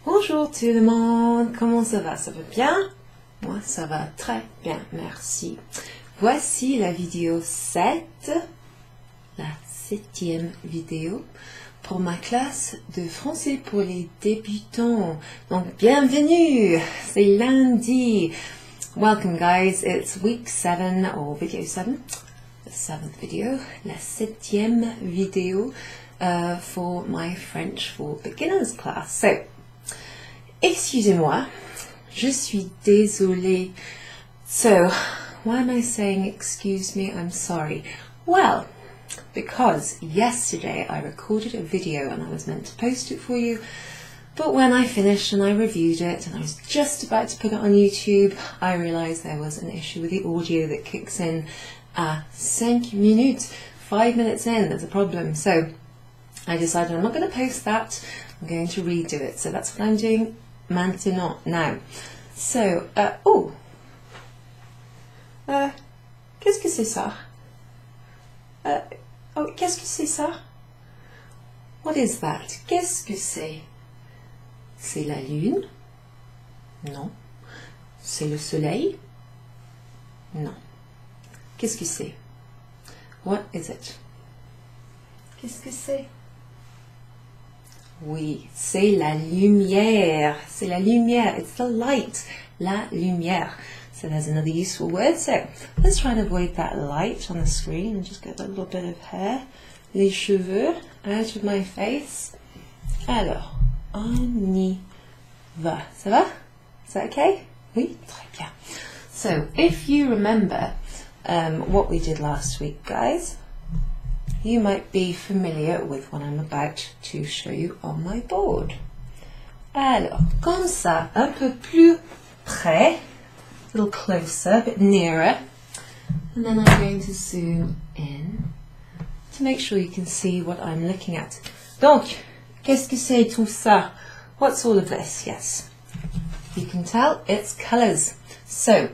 Bonjour tout le monde, comment ça va? Ça va bien? Moi, ça va très bien, merci. Voici la vidéo 7, la 7e vidéo pour ma classe de français pour les débutants. Donc, bienvenue! C'est lundi. Welcome guys, it's week 7 or video 7, the 7th video, la 7e vidéo for my French for Beginners class. So, excusez-moi, je suis désolée. So, why am I saying excuse me? I'm sorry. Well, because yesterday I recorded a video and I was meant to post it for you, but when I finished and I reviewed it and I was just about to put it on YouTube, I realised there was an issue with the audio that kicks in at 5 minutes. 5 minutes in, there's a problem. So I decided I'm not going to post that, I'm going to redo it. So that's what I'm doing maintenant, now. So, qu'est-ce que c'est ça? Qu'est-ce que c'est ça? What is that? Qu'est-ce que c'est? C'est la lune? Non. C'est le soleil? Non. Qu'est-ce que c'est? What is it? Qu'est-ce que c'est? Oui, c'est la lumière. C'est la lumière. It's the light. La lumière. So there's another useful word. So let's try and avoid that light on the screen and just get a little bit of hair, les cheveux out of my face. Alors, on y va. Ça va? Is that okay? Oui, très bien. So if you remember what we did last week, guys, you might be familiar with what I'm about to show you on my board. Alors, comme ça, un peu plus près, a little closer, a bit nearer, and then I'm going to zoom in to make sure you can see what I'm looking at. Donc, qu'est-ce que c'est tout ça? What's all of this? Yes, you can tell it's colours. So,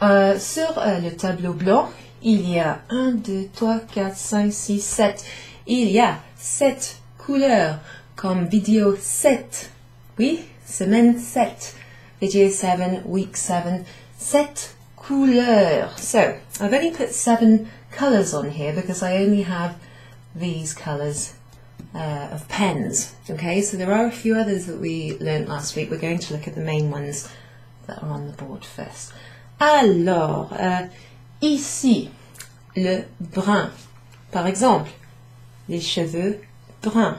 sur le tableau blanc, il y a 1, 2, 3, 4, 5, 6, 7. Il y a 7 couleurs, comme vidéo 7. Oui, semaine 7. Video 7, week 7. 7 couleurs. So, I've only put 7 colours on here because I only have these colours of pens. Okay, so there are a few others that we learnt last week. We're going to look at the main ones that are on the board first. Alors, ici, le brun. Par exemple, les cheveux bruns,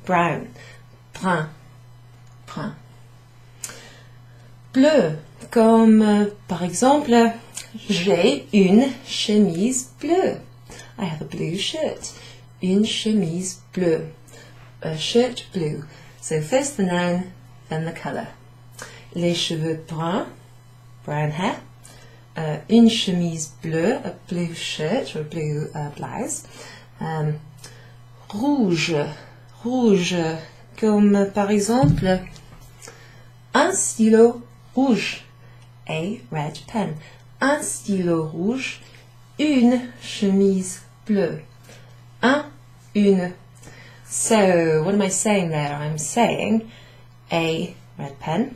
brown, brun, brun. Bleu, comme par exemple, j'ai une chemise bleue. I have a blue shirt. Une chemise bleue. A shirt blue. So first the noun, then the colour. Les cheveux bruns, brown hair. Une chemise bleue, a blue shirt or a blue blouse. Rouge, rouge, comme par exemple un stylo rouge, a red pen. Un stylo rouge, une chemise bleue. Une. So, what am I saying there? I'm saying a red pen,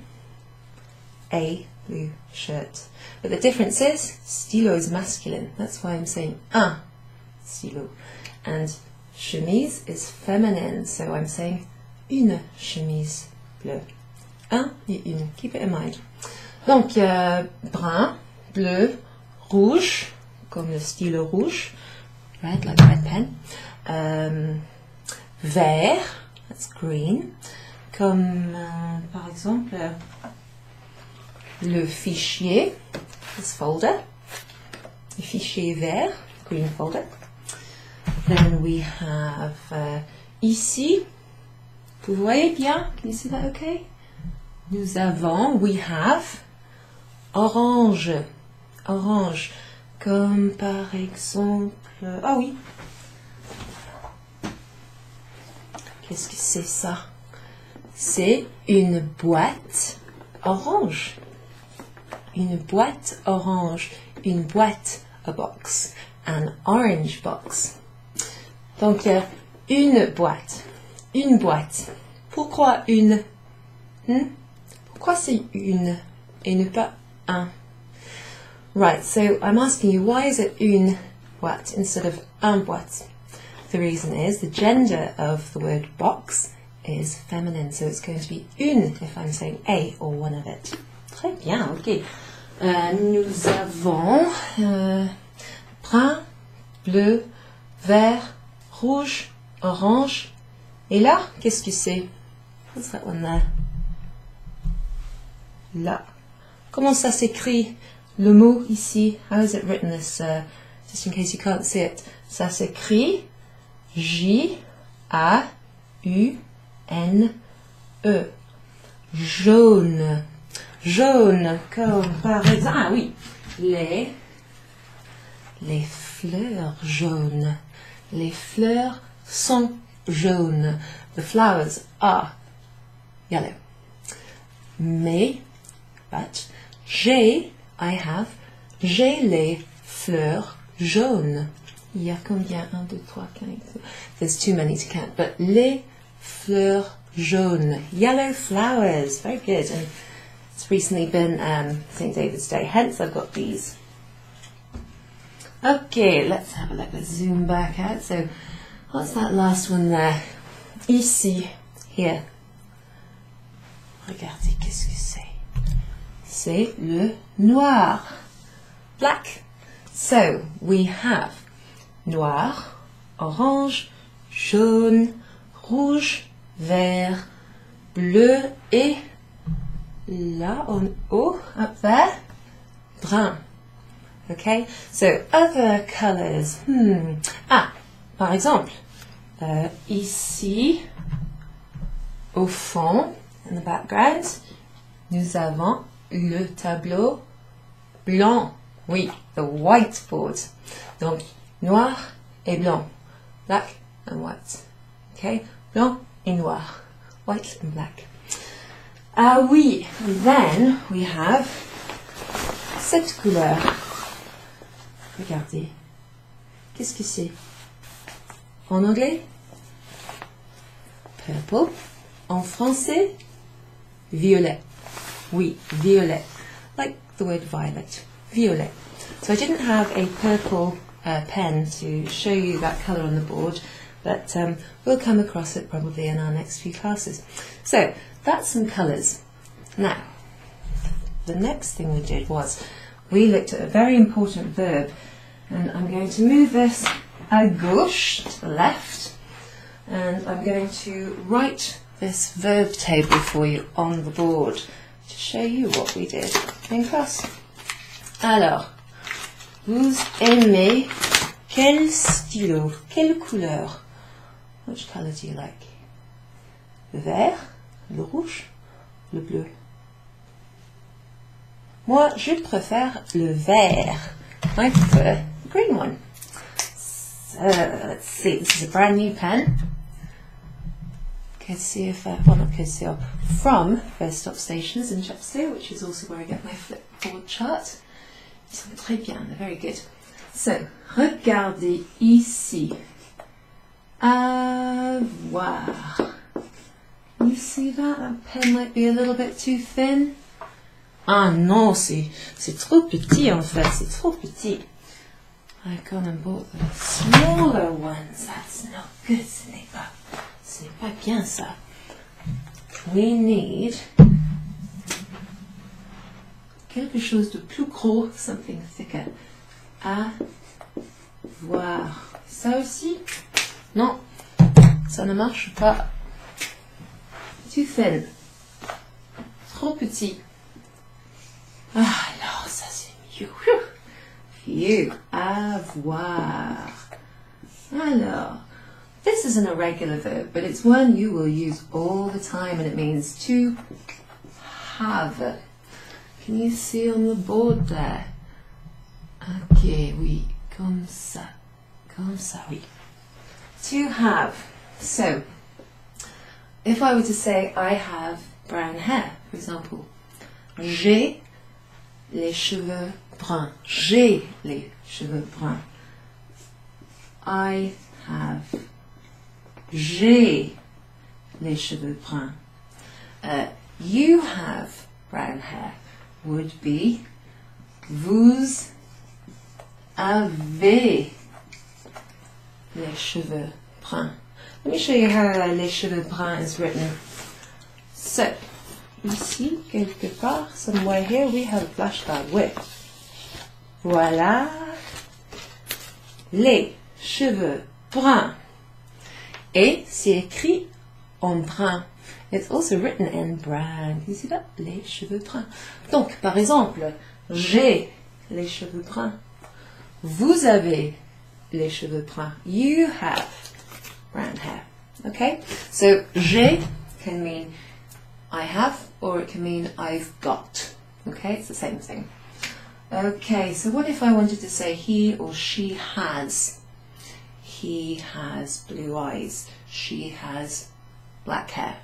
a blue shirt. But the difference is, stylo is masculine. That's why I'm saying un stylo. And chemise is feminine. So I'm saying une chemise bleue. Un et une. Keep it in mind. Donc, brun, bleu, rouge, comme le stylo rouge. Red, like a red pen. Vert, that's green. Comme, par exemple, le fichier, this folder, le fichier vert, green folder. Then we have ici, vous voyez bien? Can you see that okay? Nous avons, we have, orange, orange, comme par exemple, ah oui, qu'est-ce que c'est ça? C'est une boîte orange. Une boîte orange. Une boîte, a box. An orange box. Donc, une boîte. Une boîte. Pourquoi une? Pourquoi c'est une et ne pas un? Right, so I'm asking you, why is it une boîte instead of un boîte? The reason is the gender of the word box is feminine, so it's going to be une if I'm saying a or one of it. Très bien, ok. Nous avons brun, bleu, vert, rouge, orange. Et là, qu'est-ce que c'est? What's that one there? Là. Comment ça s'écrit le mot ici? How is it written this, just in case you can't see it? Ça s'écrit J-A-U-N-E. Jaune. Jaune, comme par exemple, ah oui, les fleurs jaunes. Les fleurs sont jaunes. The flowers are yellow. Mais, but, j'ai les fleurs jaunes. Il y a combien? 1, 2, 3, 4. There's too many to count. But les fleurs jaunes. Yellow flowers. Very good. And it's recently been St. David's Day. Hence I've got these. Okay, let's have a look. Let's zoom back out. So, what's that last one there? Ici. Here. Regardez, qu'est-ce que c'est? C'est le noir. Black. So, we have noir, orange, jaune, rouge, vert, bleu et là en haut, up there, brun. Okay, so other colors. Ah, par exemple, ici, au fond, in the background, nous avons le tableau blanc. Oui, the whiteboard. Donc, noir et blanc. Black and white. Okay, blanc et noir. White and black. Ah oui, then we have cette couleur. Regardez. Qu'est-ce que c'est? En anglais? Purple. En français? Violet. Oui, violet. Like the word violet. Violet. So I didn't have a purple pen to show you that colour on the board, but we'll come across it probably in our next few classes. So that's some colours. Now, the next thing we did was we looked at a very important verb, and I'm going to move this à gauche, to the left, and I'm going to write this verb table for you on the board to show you what we did in class. Alors, vous aimez quel stylo? Quelle couleur? Which colour do you like? Le vert, le rouge, le bleu? Moi, je préfère le vert. I prefer the green one. So, let's see. This is a brand new pen. Courtesy of, well not courtesy of, from First Stop Stations in Chepstow, which is also where I get my flipboard chart. Ils sont très bien, they're very good. So, regardez ici. Avoir. You see that? That pen might be a little bit too thin. Ah non, c'est trop petit en fait, c'est trop petit. I've gone and bought the smaller ones. That's not good, ce n'est pas bien ça. We need quelque chose de plus gros, something thicker. Avoir. Ça aussi? Non, ça ne marche pas. Too thin. Trop petit. Ah, alors, ça c'est mieux. Phew. Avoir. Alors, this isn't a regular verb, but it's one you will use all the time, and it means to have. Can you see on the board there? Ok, oui, comme ça, oui. To have. So, if I were to say I have brown hair, for example, j'ai les cheveux bruns. J'ai les cheveux bruns. I have. J'ai les cheveux bruns. you have brown hair would be vous avez les cheveux bruns. Let me show you how les cheveux bruns is written. So, ici, quelque part, somewhere here, we have a flashcard with voilà les cheveux bruns. Et c'est écrit en brun. It's also written in brown. You see that? Les cheveux bruns. Donc, par exemple, j'ai les cheveux bruns. Vous avez les cheveux bruns. You have brown hair. Okay? So, j'ai can mean I have, or it can mean I've got. Okay? It's the same thing. Okay, so what if I wanted to say he or she has? He has blue eyes. She has black hair.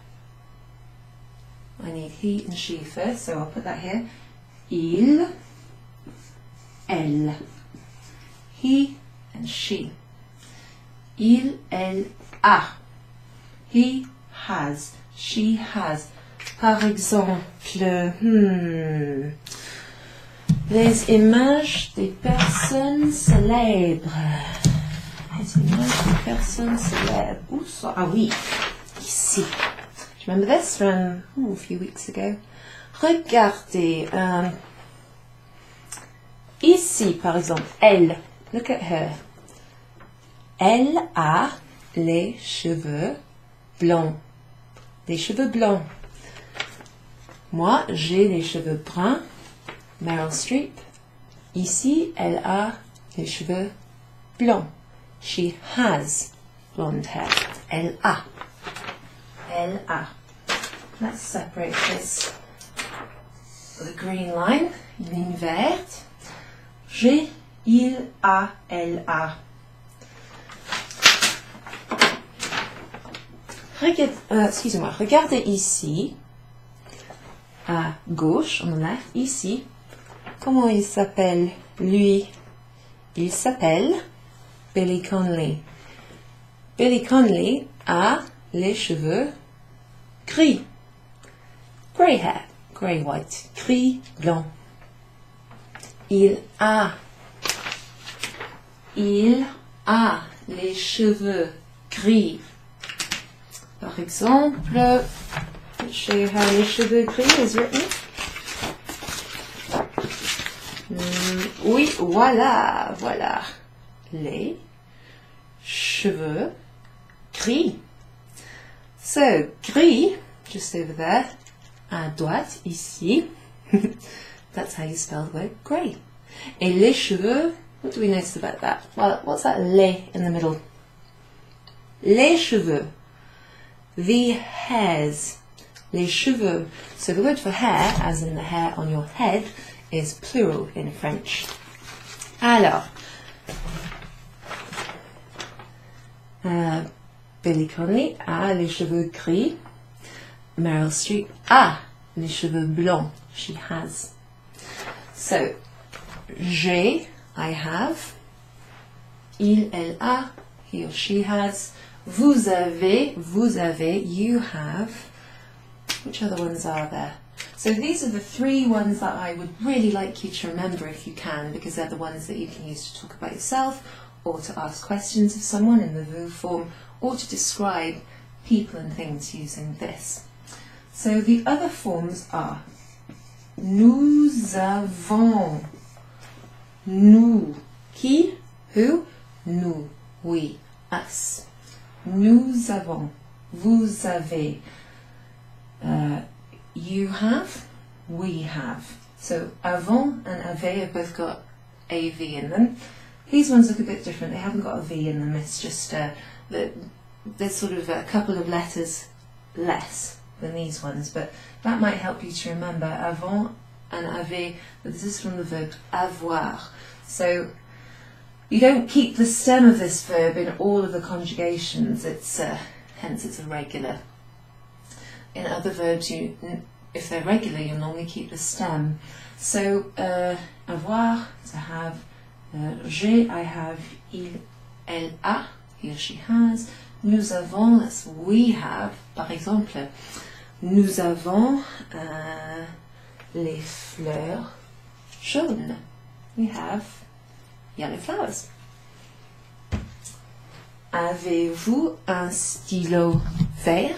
I need he and she first, so I'll put that here. Il, elle. He and she. Il, elle, a. He has. She has. Par exemple, les images des personnes célèbres. Les images des personnes célèbres. Où ça? Ah oui, ici. Do you remember this from a few weeks ago? Regardez. Ici, par exemple, elle. Look at her. Elle a les cheveux blancs. Des cheveux blancs. Moi, j'ai les cheveux bruns. Meryl Streep. Ici, elle a les cheveux blancs. She has blonde hair. Elle a. Elle a. Let's separate this. The green line, ligne verte. J'ai, il a, elle a. Excusez-moi, regardez ici, à gauche, on the left, ici. Comment il s'appelle, lui? Il s'appelle Billy Connolly. Billy Connolly a les cheveux gris. Grey hair, grey white, gris blanc. Il a les cheveux gris. Par exemple, let's show you how les cheveux gris is written. Oui, voilà, voilà. Les cheveux gris. So, gris, just over there, à droite, ici. That's how you spell the word grey. Et les cheveux, what do we notice about that? Well, what's that les in the middle? Les cheveux. The hairs. Les cheveux. So the word for hair, as in the hair on your head, is plural in French. Alors, Billy Connolly a les cheveux gris. Meryl Streep a les cheveux blancs. She has. So, j'ai, I have. Il, elle a. He or she has. Vous avez, you have. Which other ones are there? So these are the three ones that I would really like you to remember if you can, because they're the ones that you can use to talk about yourself, or to ask questions of someone in the vous form, or to describe people and things using this. So the other forms are nous avons. Nous. Qui? Who? Nous. We. Us. Nous avons. Vous avez. You have. We have. So avons and avez have both got a V in them. These ones look a bit different. They haven't got a V in them. It's just there's sort of a couple of letters less than these ones, but that might help you to remember avant and avait. But this is from the verb avoir. So you don't keep the stem of this verb in all of the conjugations. It's hence it's irregular. In other verbs, if they're regular, you'll normally keep the stem. So avoir, to have. J'ai, I have. Il, elle a, he or she has. Nous avons, that's we have. Par exemple, Nous avons les fleurs jaunes. We have yellow flowers. Avez-vous un stylo vert?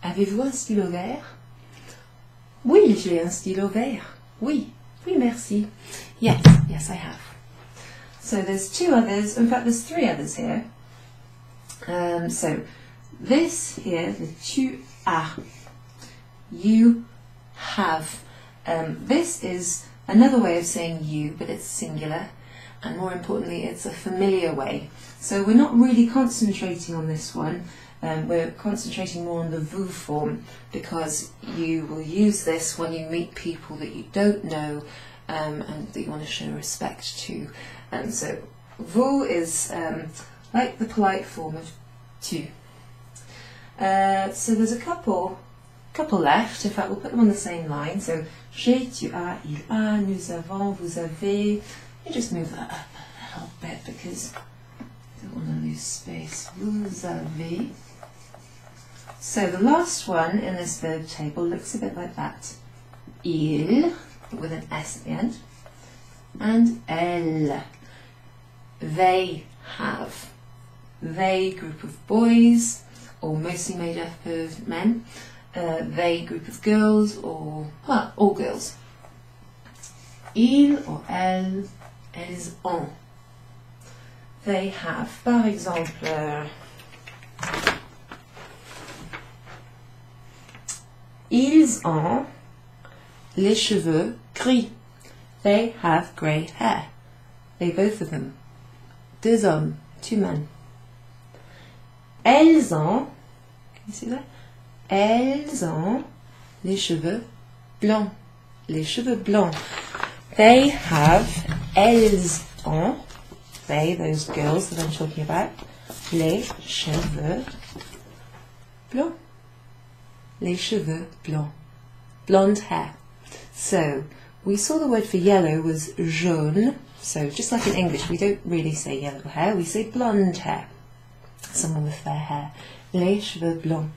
Avez-vous un stylo vert? Oui, j'ai un stylo vert. Oui, oui, merci. Yes, yes, I have. So there's two others. In fact, there's three others here. So this here, the tu as, you have. This is another way of saying you, but it's singular, and more importantly, it's a familiar way. So we're not really concentrating on this one. We're concentrating more on the vous form, because you will use this when you meet people that you don't know and that you want to show respect to. And so vous is like the polite form of tu. So there's a couple left. In fact, we'll put them on the same line. So j'ai, tu as, il a, nous avons, vous avez. Let me just move that up a little bit because I don't want to lose space. Vous avez. So the last one in this verb table looks a bit like that. Il, with an S at the end, and elle. They have. They, group of boys, or mostly made up of men. They, group of girls, or, well, all girls. Ils or elles, elles ont. They have, par exemple, ils ont les cheveux gris. They have grey hair. They, both of them. Deux hommes, two men. Elles ont, can you see that? Elles ont les cheveux blancs. Les cheveux blancs. They have, elles ont, they, those girls that I'm talking about, les cheveux blancs. Les cheveux blancs. Blonde hair. So, we saw the word for yellow was jaune. So, just like in English, we don't really say yellow hair, we say blonde hair. Someone with fair hair. Les cheveux blancs.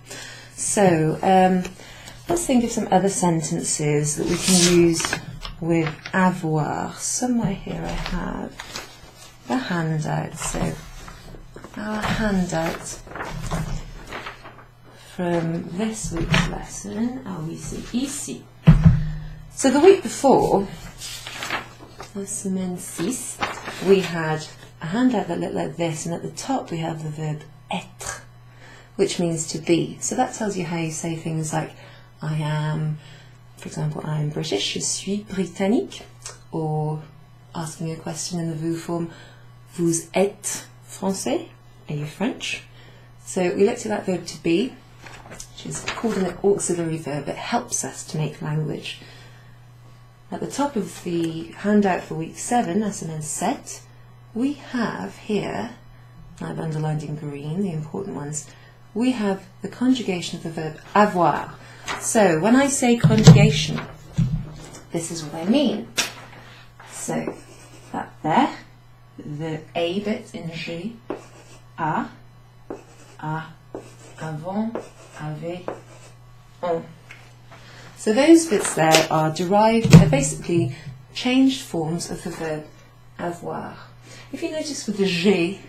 So, let's think of some other sentences that we can use with avoir. Somewhere here I have the handout. So, our handout from this week's lesson, we see ici. So the week before, la semaine 6, we had a handout that looked like this, and at the top we have the verb être, which means to be. So that tells you how you say things like I am, for example, I am British, je suis britannique, or asking a question in the vous form, vous êtes français, are you French? So we looked at that verb to be, which is called an auxiliary verb. It helps us to make language. At the top of the handout for week 7, la semaine 7, we have here, I've underlined in green the important ones, we have the conjugation of the verb avoir. So when I say conjugation, this is what I mean. So that there, the A bit in G, a, avant, avait, on. So those bits there are derived, they're basically changed forms of the verb avoir. If you notice with the G,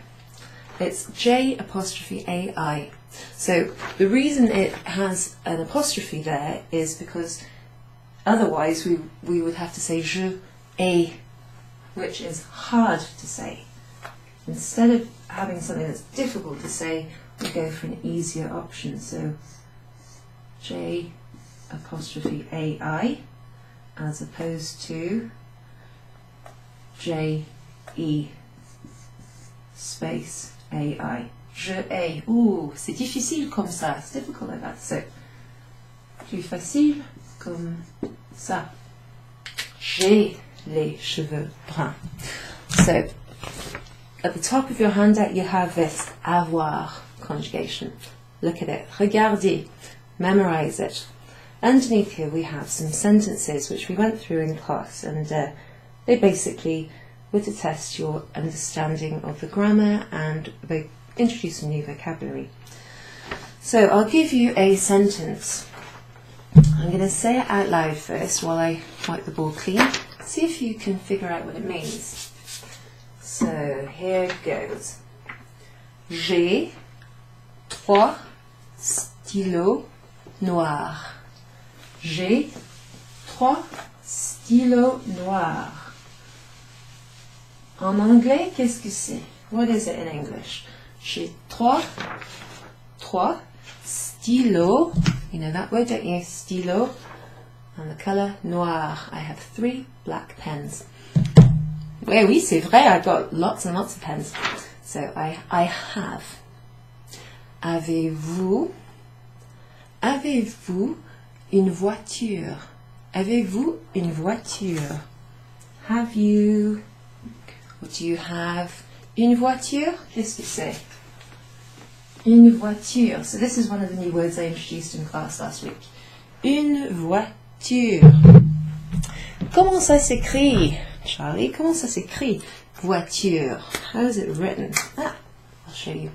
it's J apostrophe AI. So the reason it has an apostrophe there is because otherwise we would have to say je ai, which is hard to say. Instead of having something that's difficult to say, we go for an easier option. So J apostrophe AI as opposed to J-E space AI. Je ai. Ooh, c'est difficile comme ça. It's difficult like that. So, plus facile comme ça. J'ai les cheveux bruns. So, at the top of your handout you have this avoir conjugation. Look at it. Regardez. Memorize it. Underneath here we have some sentences which we went through in class, and they basically were to test your understanding of the grammar and they introduce some new vocabulary. So I'll give you a sentence I'm going to say it out loud first while I wipe the board clean. See if you can figure out what it means. So here it goes. J'ai 3 stylos noirs. J'ai 3 stylos noirs. En anglais, qu'est-ce que c'est? What is it in English? J'ai 3 stylos. You know that word, don't you? Stylo. And the colour noir. I have 3 black pens. Oui, oui, c'est vrai. I've got lots and lots of pens. So I have. Avez-vous une voiture? Avez-vous une voiture? Have you? Or do you have une voiture? Qu'est-ce que c'est? Une voiture. So this is one of the new words I introduced in class last week. Une voiture. Comment ça s'écrit, Charlie? Comment ça s'écrit? Voiture. How is it written? Ah, I'll show you.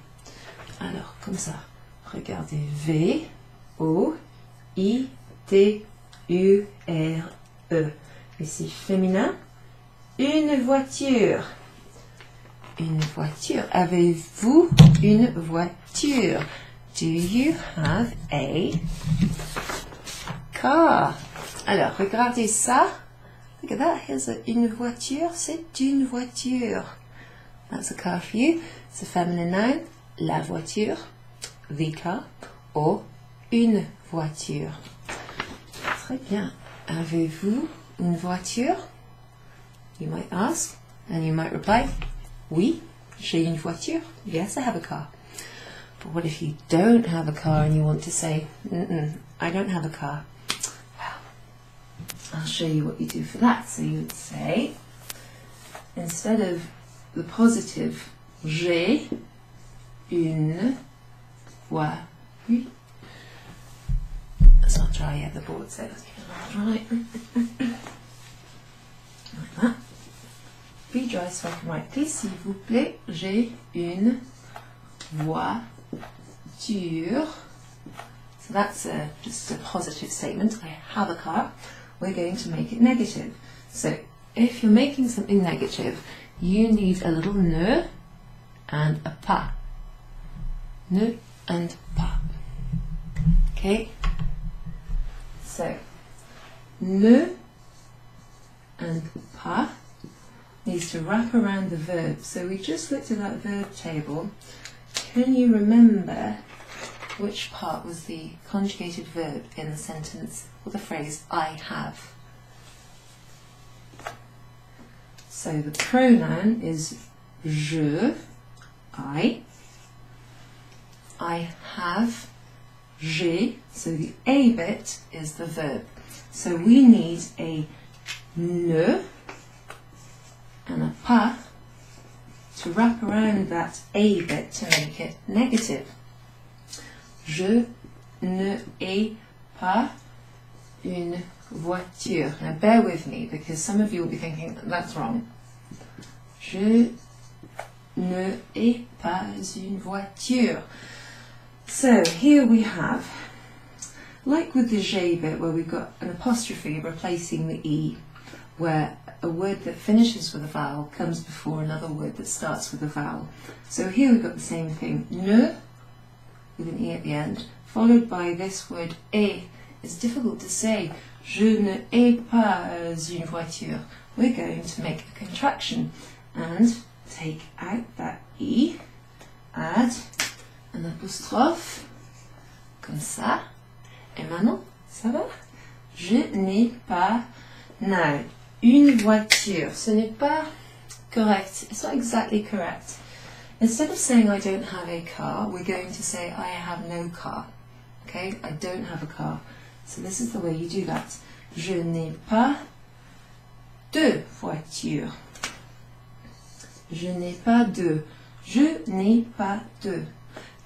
Alors, comme ça. Regardez. V-O-I-T-U-R-E. Ici, féminin. Une voiture. Une voiture. Avez-vous une voiture? Do you have a car? Alors, regardez ça. Look at that. Here's une voiture. C'est une voiture. That's a car for you. It's a feminine noun. La voiture. The car. Ou une voiture. Très bien. Avez-vous une voiture? You might ask, and you might reply, oui, j'ai une voiture. Yes, I have a car. But what if you don't have a car and you want to say, I don't have a car? Well, I'll show you what you do for that. So you would say, instead of the positive, j'ai une voiture. It's not dry yet, the board, so let's get it all dry. Like that. Be dry so I can write. Please, s'il vous plaît, j'ai une voiture. So that's just a positive statement. I have a car. We're going to make it negative. So if you're making something negative, you need a little ne and a pas. Ne and pas. Okay? So, ne and pas needs to wrap around the verb. So we just looked at that verb table. Can you remember which part was the conjugated verb in the sentence or the phrase I have? So the pronoun is je, I have, j'ai, so the A bit is the verb. So we need a ne and a pas to wrap around that A bit to make it negative. Je ne ai pas une voiture. Now bear with me because some of you will be thinking that's wrong. Je ne ai pas une voiture. So here we have, like with the j'ai bit where we've got an apostrophe replacing the E, where a word that finishes with a vowel comes before another word that starts with a vowel. So here we've got the same thing, ne, with an E at the end, followed by this word et. It's difficult to say, je ne ai pas une voiture. We're going to make a contraction and take out that E, add un apostrophe, comme ça, et maintenant, ça va? Je n'ai pas, now, une voiture. Ce n'est pas correct. It's not exactly correct. Instead of saying I don't have a car, we're going to say I have no car. Okay, I don't have a car. So this is the way you do that. Je n'ai pas de voiture. Je n'ai pas de. Je n'ai pas de.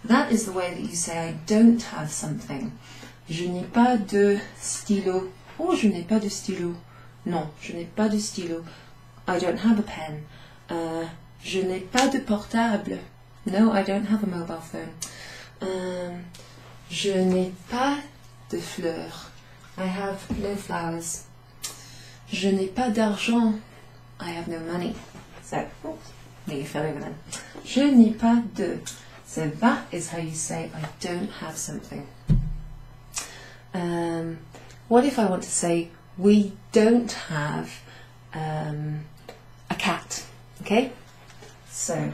That is the way that you say I don't have something. Je n'ai pas de stylo. Oh, je n'ai pas de stylo. Non, je n'ai pas de stylo. I don't have a pen. Je n'ai pas de portable. No, I don't have a mobile phone. Je n'ai pas de fleurs. I have no flowers. Je n'ai pas d'argent. I have no money. So, there you fell over then. Je n'ai pas de. So that is how you say I don't have something. What if I want to say we don't have a cat? Okay? So,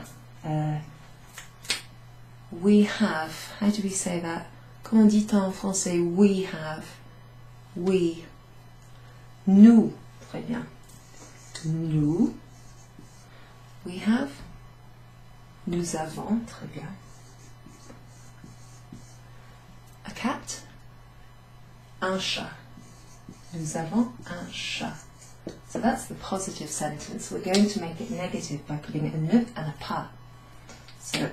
we have, how do we say that? Comment dit-on en français? We have, we, nous, très bien. Nous, we have, nous avons, très bien. A cat, un chat. Nous avons un chat. So that's the positive sentence. We're going to make it negative by putting a ne and a pas. So,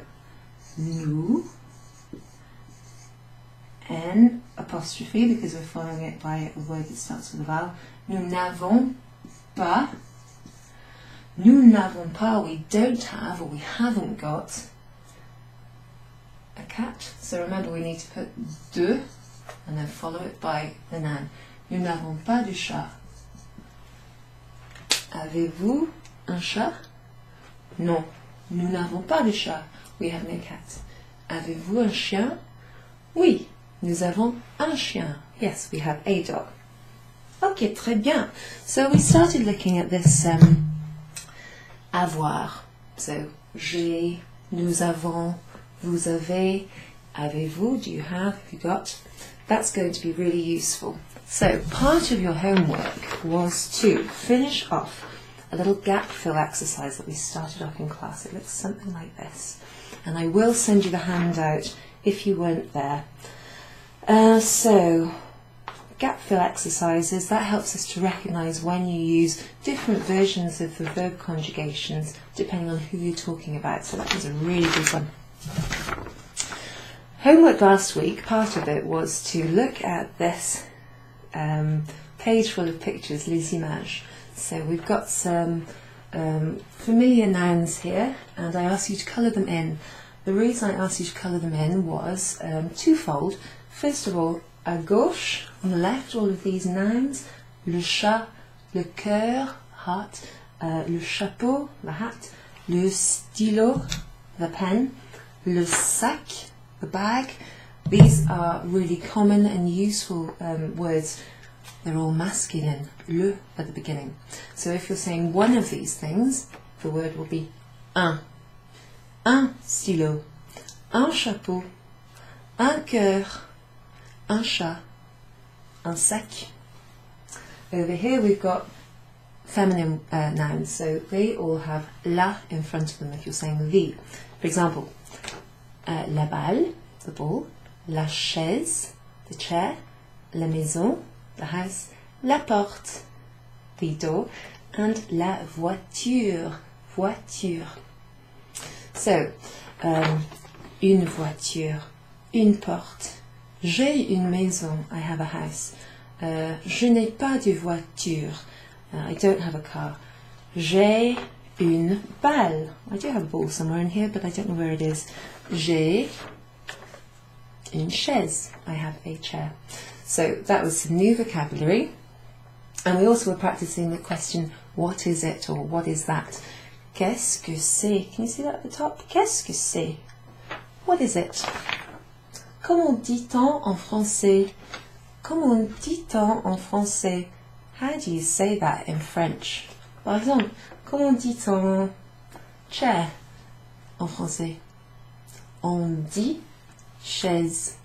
nous, N apostrophe because we're following it by a word that starts with a vowel. Nous n'avons pas. Nous n'avons pas, we don't have or we haven't got a cat. So remember we need to put de and then follow it by the noun. Nous n'avons pas de chat. Avez-vous un chat? Non, nous n'avons pas de chat. We have no cat. Avez-vous un chien? Oui, nous avons un chien. Yes, we have a dog. Okay, très bien. So we started looking at this avoir. So, j'ai, nous avons, vous avez, avez-vous, do you have, have you got? That's going to be really useful. So, part of your homework was to finish off a little gap fill exercise that we started off in class. It looks something like this. And I will send you the handout if you weren't there. So, gap fill exercises, that helps us to recognise when you use different versions of the verb conjugations depending on who you're talking about. So that was a really good one. Homework last week, part of it was to look at this page full of pictures, les images. So we've got some familiar nouns here and I asked you to colour them in. The reason I asked you to colour them in was twofold. First of all, à gauche, on the left, all of these nouns, le chat, le cœur, heart, le chapeau, the hat, le stylo, the pen, le sac, the bag. These are really common and useful words. They're all masculine, le at the beginning. So if you're saying one of these things, the word will be un stylo, un chapeau, un cœur, un chat, un sac. Over here we've got feminine nouns, so they all have la in front of them if you're saying the. For example, la balle, the ball, la chaise, the chair, la maison, the house, la porte, the door, and la voiture, voiture. So, une voiture, une porte. J'ai une maison, I have a house. Je n'ai pas de voiture, I don't have a car. J'ai une balle. I do have a ball somewhere in here, but I don't know where it is. J'ai une chaise, I have a chair. So that was some new vocabulary. And we also were practicing the question, what is it, or what is that? Qu'est-ce que c'est? Can you see that at the top? Qu'est-ce que c'est? What is it? Comment dit-on en français? Comment dit-on en français? How do you say that in French? Par exemple, comment dit-on chair en français? On dit chaise.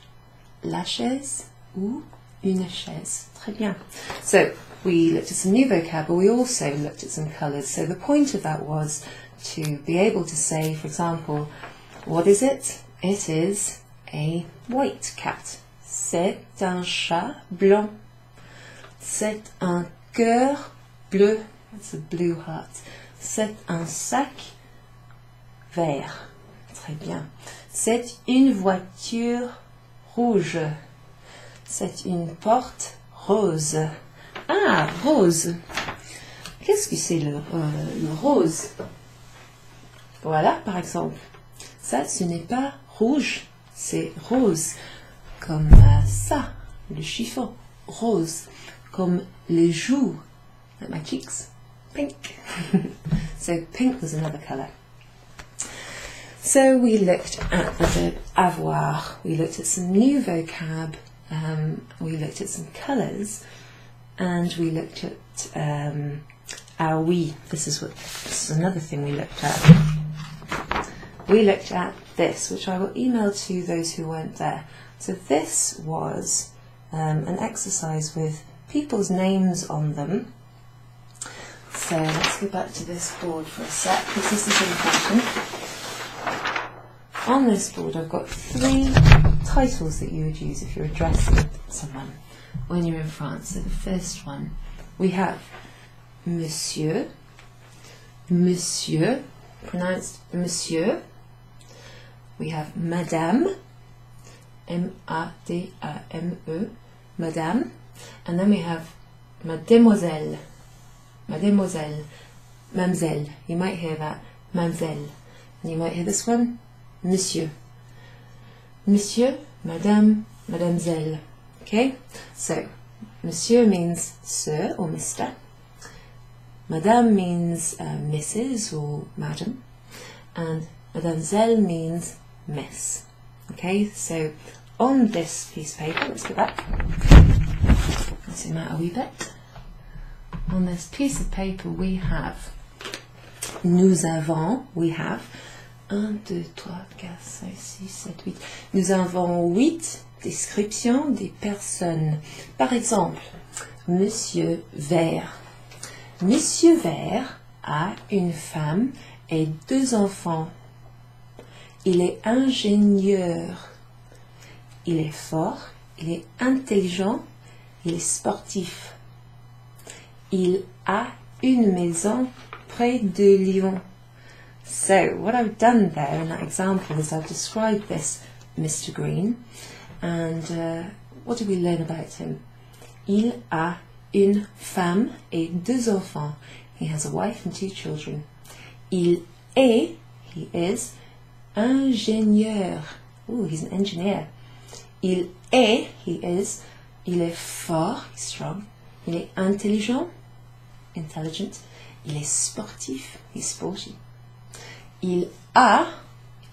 La chaise ou une chaise. Très bien. So, we looked at some new vocab, but we also looked at some colours. So the point of that was to be able to say, for example, what is it? It is a white cat. C'est un chat blanc. C'est un cœur bleu. That's a blue heart. C'est un sac vert. Très bien. C'est une voiture rouge. C'est une porte rose. Ah, rose. Qu'est-ce que c'est le rose? Voilà, par exemple. Ça, ce n'est pas rouge, c'est rose. Comme ça, le chiffon. rose, comme les joues, like my cheeks, pink. So pink was another colour. So we looked at the verb avoir, we looked at some new vocab, we looked at some colours, and we looked at oui. This is another thing we looked at. We looked at this, which I will email to those who weren't there. So this was an exercise with people's names on them. So let's go back to this board for a sec, because this is important. On this board I've got 3 titles that you would use if you're addressing someone when you're in France. So the first one, we have Monsieur, Monsieur, pronounced Monsieur. We have Madame, M-A-D-A-M-E, Madame. And then we have Mademoiselle, Mademoiselle, Mademoiselle. You might hear that, Mademoiselle. And you might hear this one, Monsieur. Monsieur, Madame, Mademoiselle. Okay? So, Monsieur means Sir or Mr. Madame means Mrs. or Madam. And Mademoiselle means Miss. Okay? So, on this piece of paper, let's go back. Let's zoom out a wee bit. On this piece of paper we have nous avons, we have 1, 2, 3, 4, 5, 6, 7, 8. Nous avons 8 descriptions des personnes. Par exemple, Monsieur Vert. Monsieur Vert a une femme et 2 enfants. Il est ingénieur. Il est fort. Il est intelligent. Il est sportif. Il a une maison près de Lyon. So, what I've done there in that example is I've described this Mr. Green, and what did we learn about him? Il a une femme et 2 enfants. He has a wife and 2 children. Il est, he is, ingénieur. Ooh, he's an engineer. Il est, he is, il est fort, he's strong. Il est intelligent, intelligent. Il est sportif, he's sporty. Il a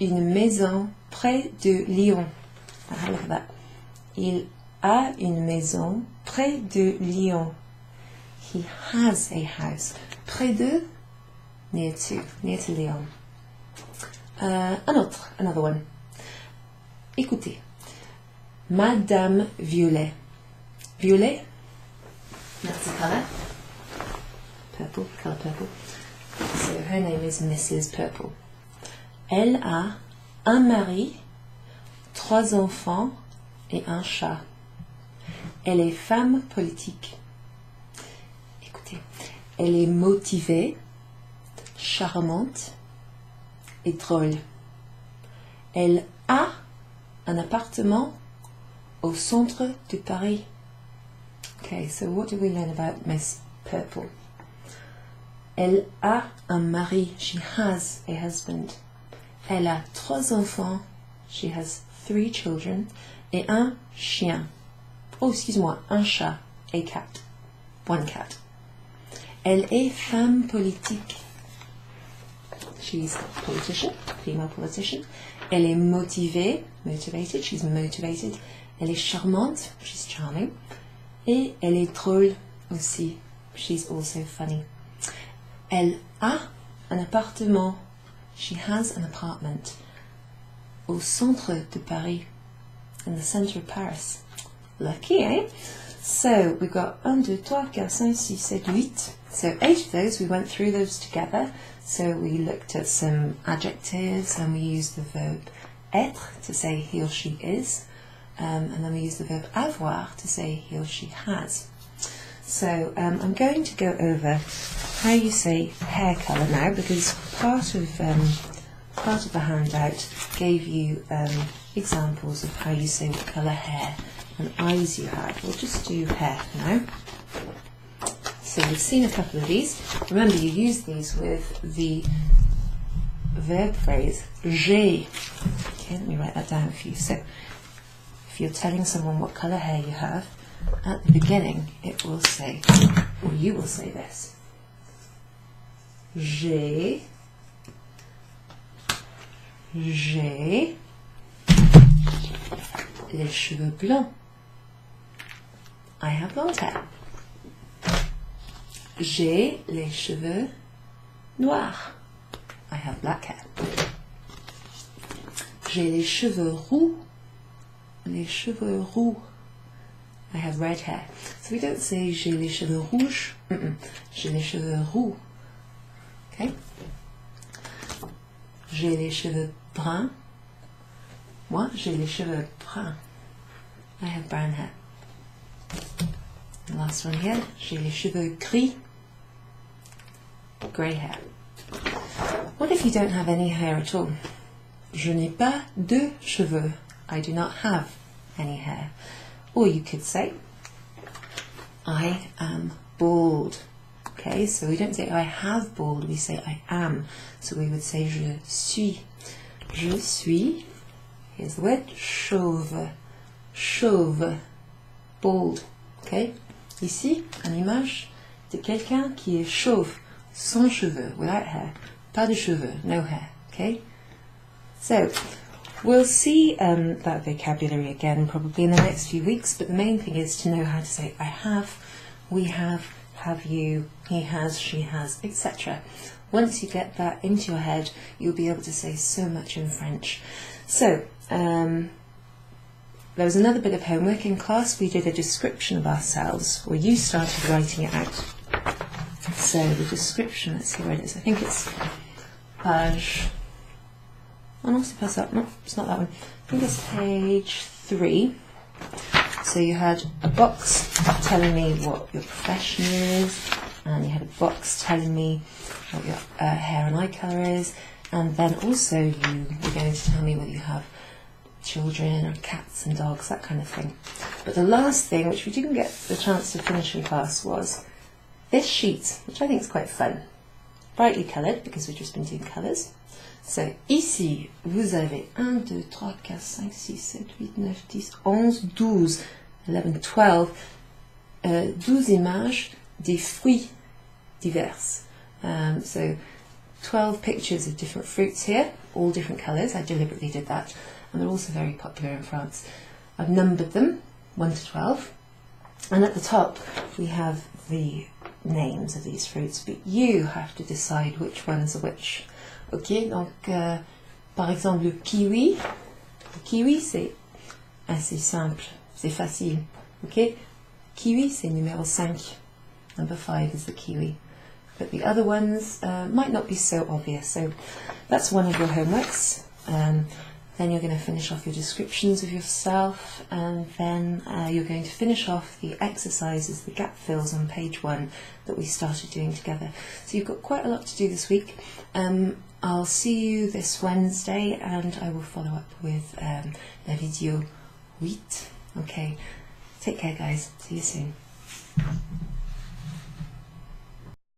une maison près de Lyon. Look at that. Il a une maison près de Lyon. He has a house. Près de, near to Lyon. Another one. Écoutez. Madame Violet. Violet, that's the colour. Purple, colour purple. So her name is Mrs. Purple. Elle a un mari, 3 enfants et un chat. Elle est femme politique. Écoutez, elle est motivée, charmante et drôle. Elle a un appartement au centre de Paris. Okay, so what do we learn about Miss Purple? Elle a un mari. She has a husband. Elle a 3 enfants. She has 3 children. Et un chien. Oh, excuse-moi, un chat. A cat. 1 cat. Elle est femme politique. She's a politician, female politician. Elle est motivée, motivated. She's motivated. Elle est charmante. She's charming. Et elle est drôle aussi. She's also funny. Elle a un appartement. She has an apartment. Au centre de Paris. In the centre of Paris. Lucky, eh? So we've got 1, 2, 3, 4, 5, 6, 7, 8. So 8 of those, we went through those together. So we looked at some adjectives and we used the verb être to say he or she is. And then we used the verb avoir to say he or she has. So I'm going to go over how you say hair colour now, because part of the handout gave you examples of how you say what colour hair and eyes you have. We'll just do hair for now. So we've seen a couple of these. Remember, you use these with the verb phrase j'ai. Okay, let me write that down for you. So if you're telling someone what colour hair you have, at the beginning it will say, or you will say this. J'ai les cheveux blancs. I have blonde hair. J'ai les cheveux noirs. I have black hair. J'ai les cheveux roux. Les cheveux roux. I have red hair. So we don't say j'ai les cheveux rouges. J'ai les cheveux roux. Okay? J'ai les cheveux bruns. Moi, j'ai les cheveux bruns. I have brown hair. The last one here. J'ai les cheveux gris. Grey hair. What if you don't have any hair at all? Je n'ai pas de cheveux. I do not have any hair. Or you could say, I am bald. Okay, so we don't say I have bald, we say I am. So we would say je suis. Je suis, here's the word, chauve. Chauve. Bald. Okay? Ici, une image de quelqu'un qui est chauve, sans cheveux, without hair. Pas de cheveux, no hair. Okay? So, we'll see that vocabulary again probably in the next few weeks, but the main thing is to know how to say I have, we have you, he has, she has, etc. Once you get that into your head, you'll be able to say so much in French. So, there was another bit of homework in class. We did a description of ourselves, or you started writing it out. So the description, let's see where it is. I think it's page... Oh no, c'est pas ça. No, it's not that one. I think it's page 3. So you had a box telling me what your profession is, and you had a box telling me what your hair and eye colour is, and then also you were going to tell me whether you have children or cats and dogs, that kind of thing. But the last thing, which we didn't get the chance to finish in class, was this sheet, which I think is quite fun. Brightly coloured, because we've just been doing colours. So, ici, vous avez 1, 2, 3, 4, 5, 6, 7, 8, 9, 10, 11, 12, 11, 12, 12 images des fruits divers. So, 12 pictures of different fruits here, all different colours. I deliberately did that. And they're also very popular in France. I've numbered them, 1 to 12. And at the top, we have the names of these fruits, but you have to decide which ones are which. Ok, donc par exemple le kiwi c'est assez simple, c'est facile. Ok, kiwi c'est numéro 5, number 5 is the kiwi. But the other ones might not be so obvious, so that's one of your homeworks. Then you're going to finish off your descriptions of yourself, and then you're going to finish off the exercises, the gap fills on page 1 that we started doing together. So you've got quite a lot to do this week. I'll see you this Wednesday, and I will follow up with la vidéo 8. Okay, take care guys, see you soon.